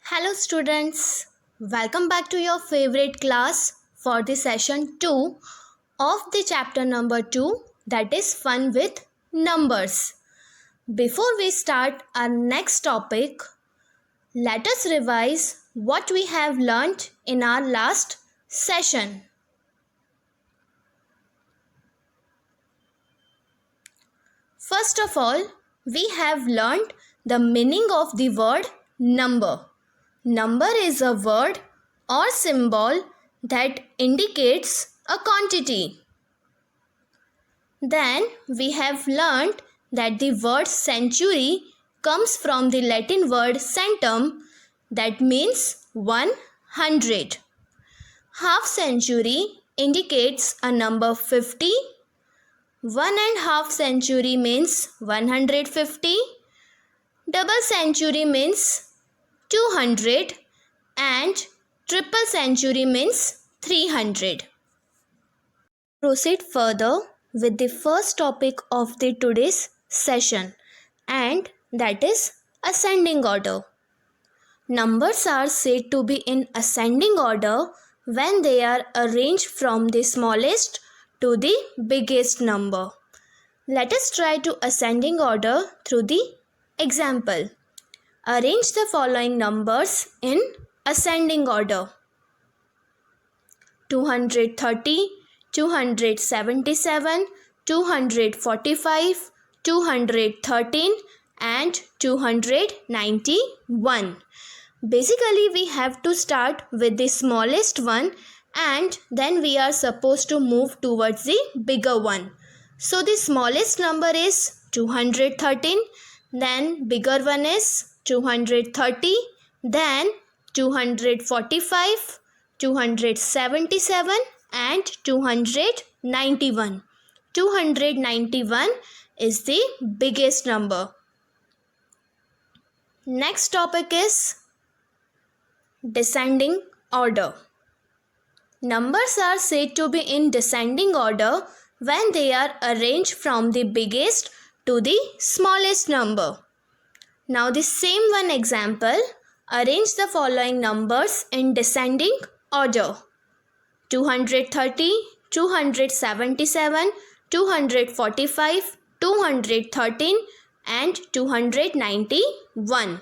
Hello students, welcome back to your favorite class for the session 2 of the chapter number 2, that is fun with numbers. Before we start our next topic, let us revise what we have learnt in our last session. First of all, we have learnt the meaning of the word number. Number is a word or symbol that indicates a quantity. Then we have learnt that the word century comes from the Latin word centum, that means 100. Half century indicates a number 50. 1.5 century means 150. Double century means 200 and triple century means 300. Proceed further with the first topic of the today's session, and that is ascending order. Numbers are said to be in ascending order when they are arranged from the smallest to the biggest number. Let us try to ascending order through the example. Arrange the following numbers in ascending order: 230, 277, 245, 213 and 291. Basically, we have to start with the smallest one and then we are supposed to move towards the bigger one. So the smallest number is 213, then bigger one is 230, then 245, 277 and 291. 291 is the biggest number. Next topic is descending order. Numbers are said to be in descending order when they are arranged from the biggest to the smallest number. Now the same one example, arrange the following numbers in descending order: 230, 277, 245, 213 and 291.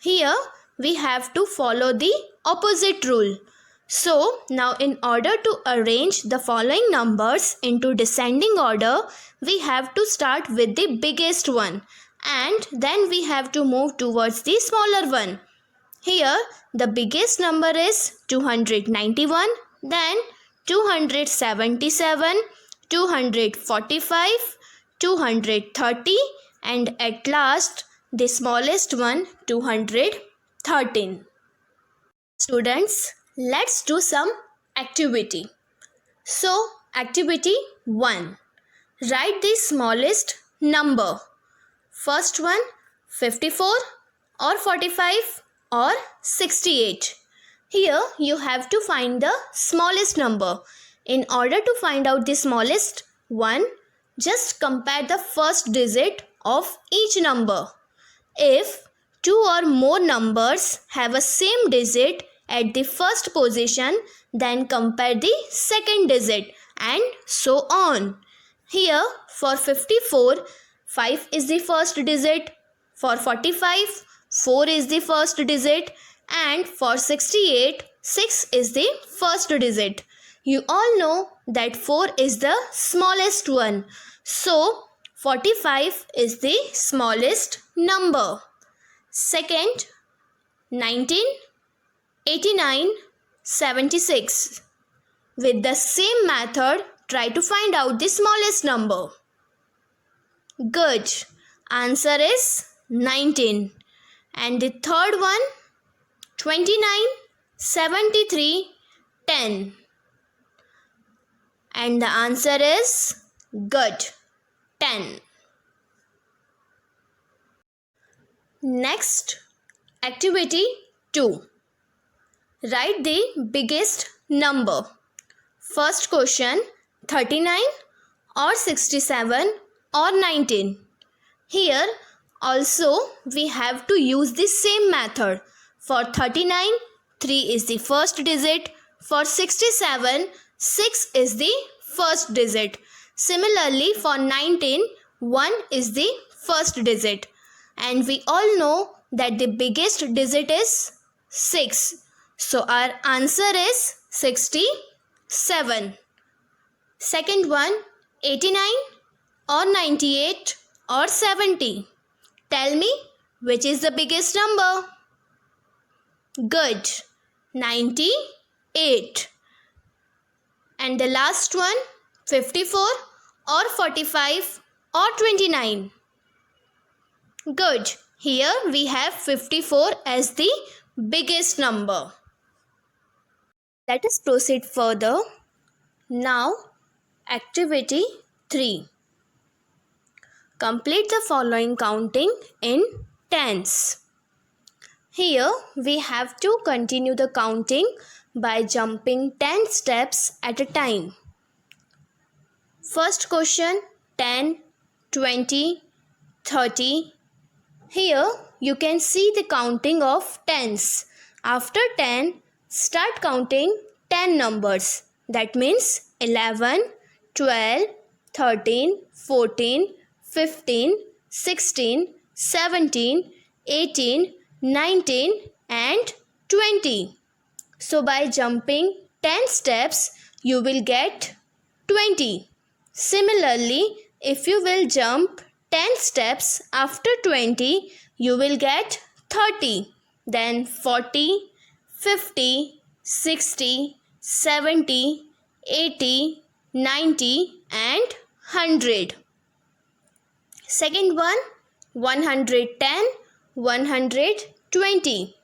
Here we have to follow the opposite rule. So now in order to arrange the following numbers into descending order, we have to start with the biggest one and then we have to move towards the smaller one. Here the biggest number is 291, then 277, 245, 230 and at last the smallest one 213. Students, let's do some activity. So activity 1. Write the smallest number. First one, 54 or 45 or 68. Here you have to find the smallest number. In order to find out the smallest one, just compare the first digit of each number. If two or more numbers have a same digit at the first position, then compare the second digit and so on. Here for 54, 5 is the first digit, for 45, 4 is the first digit and for 68, 6 is the first digit. You all know that 4 is the smallest one. So 45 is the smallest number. Second, 19, 89, 76. With the same method, try to find out the smallest number. Good. Answer is 19. And the third one, 29, 73, 10. And the answer is good, 10. Next, activity 2. Write the biggest number. First question, 39 or 67 or 19. Here also we have to use the same method. For 39, 3 is the first digit. For 67, 6 is the first digit. Similarly, for 19, 1 is the first digit. And we all know that the biggest digit is 6. So our answer is 67. Second one, 89 or 98 or 70. Tell me which is the biggest number? Good. 98. And the last one, 54 or 45 or 29. Good. Here we have 54 as the biggest number. Let us proceed further. Now, activity 3. Complete the following counting in tens. Here we have to continue the counting by jumping 10 steps at a time. First question, 10, 20, 30. Here you can see the counting of tens. After 10, start counting 10 numbers. That means 11, 12, 13, 14, 15, 16, 17, 18, 19 and 20. So by jumping 10 steps, you will get 20. Similarly, if you will jump 10 steps after 20, you will get 30. Then 40, 50, 60, 70, 80, 90 and 100. Second one, 110, 120.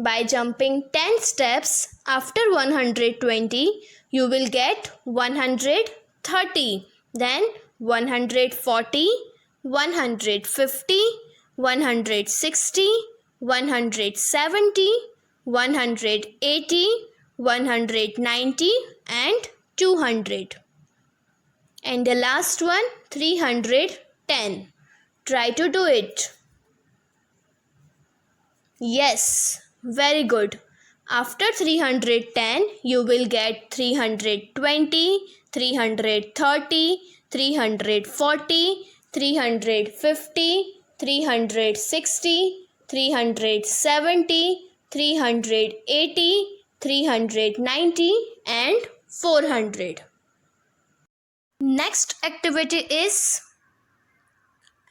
By jumping 10 steps after 120, you will get 130. Then 140, 150, 160, 170, 180, 190 and 200. And the last one, 310. Try to do it. Yes, very good. After 310, you will get 320, 330, 340, 350, 360, 370, 380, 390 and 400. Next activity is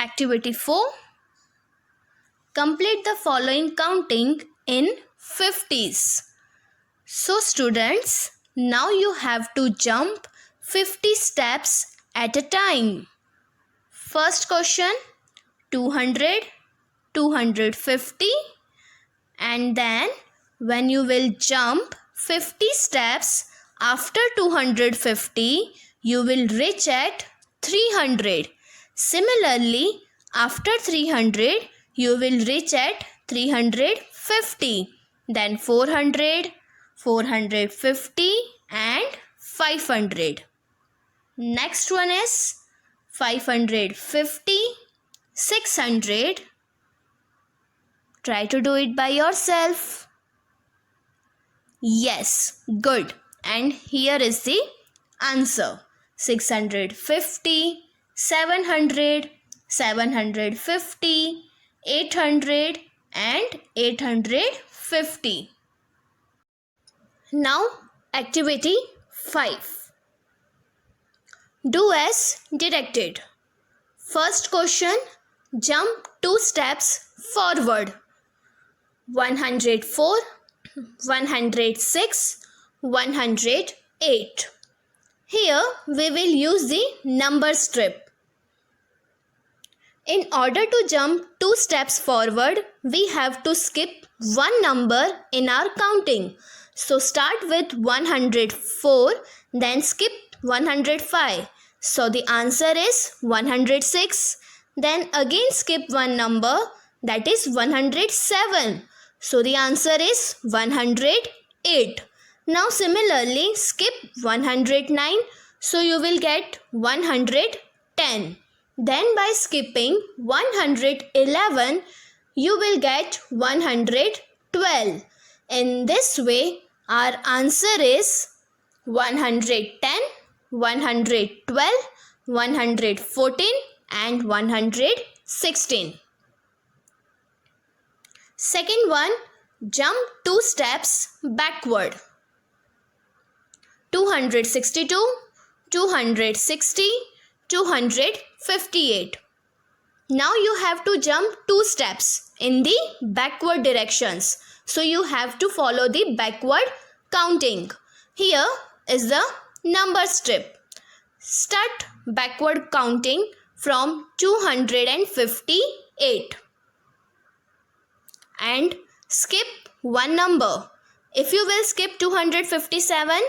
activity 4. Complete the following counting in 50s. So students, now you have to jump 50 steps at a time. First question, 200, 250, and then when you will jump 50 steps after 250, you will reach at 300. Similarly, after 300, you will reach at 350. Then 400, 450 and 500. Next one is 550, 600. Try to do it by yourself. Yes, good. And here is the answer. 650, 700, 750, 800 and 850. Now activity 5. Do as directed. First question, jump 2 steps forward. 104, 106, 108. Here we will use the number strip. In order to jump 2 steps forward, we have to skip one number in our counting. So start with 104, then skip 105. So the answer is 106. Then again skip one number, that is 107. So the answer is 108. Now similarly skip 109. So you will get 110. Then by skipping 111, you will get 112. 12. In this way, our answer is 110, 112, 114 and 116. Second one, jump 2 steps backward. 262, 260, 258. Now you have to jump 2 steps in the backward directions. So you have to follow the backward counting. Here is the number strip. Start backward counting from 258 and skip one number. If you will skip 257,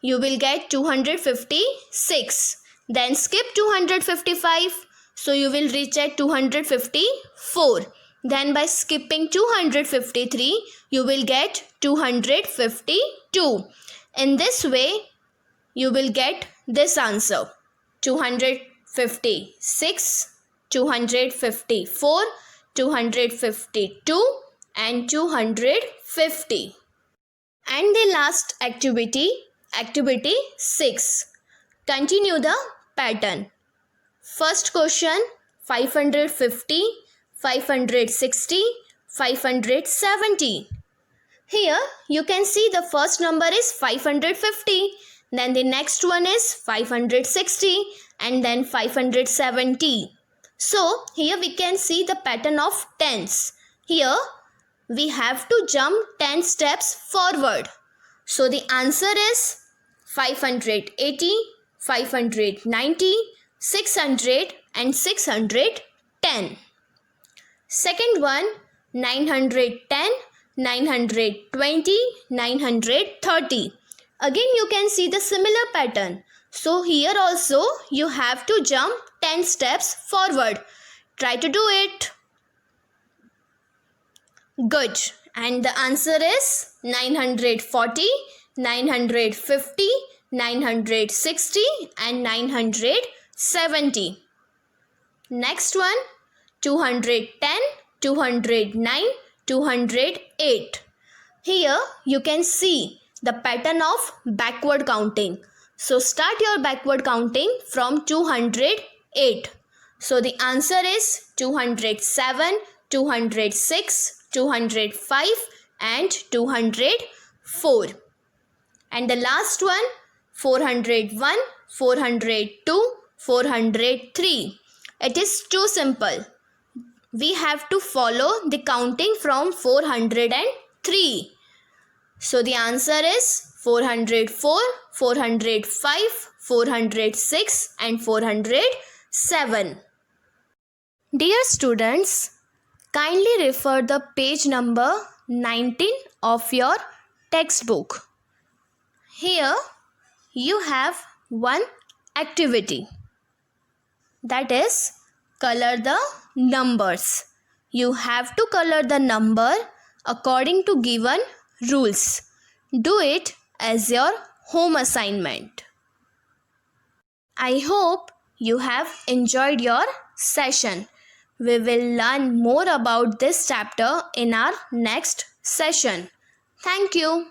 you will get 256. Then skip 255, so you will reach at 254. Then by skipping 253, you will get 252. In this way, you will get this answer: 256, 254, 252 and 250. And the last activity, activity 6. Continue the pattern. First question, 550, 560, 570. Here you can see the first number is 550, then the next one is 560 and then 570. So here we can see the pattern of tens. Here we have to jump 10 steps forward. So the answer is 580, 590, 600 and 610. Second one, 910, 920, 930. Again you can see the similar pattern. So here also you have to jump 10 steps forward. Try to do it. Good. And the answer is 940, 950, 960 and 970. Next one, 210, 209, 208. Here you can see the pattern of backward counting. So start your backward counting from 208. So the answer is 207, 206, 205 and 204. And the last one, 401, 402, 403. It is too simple. We have to follow the counting from 403. So the answer is 404, 405, 406 and 407. Dear students, kindly refer the page number 19 of your textbook. Here you have one activity, that is color the numbers. You have to color the number according to given rules. Do it as your home assignment. I hope you have enjoyed your session. We will learn more about this chapter in our next session. Thank you.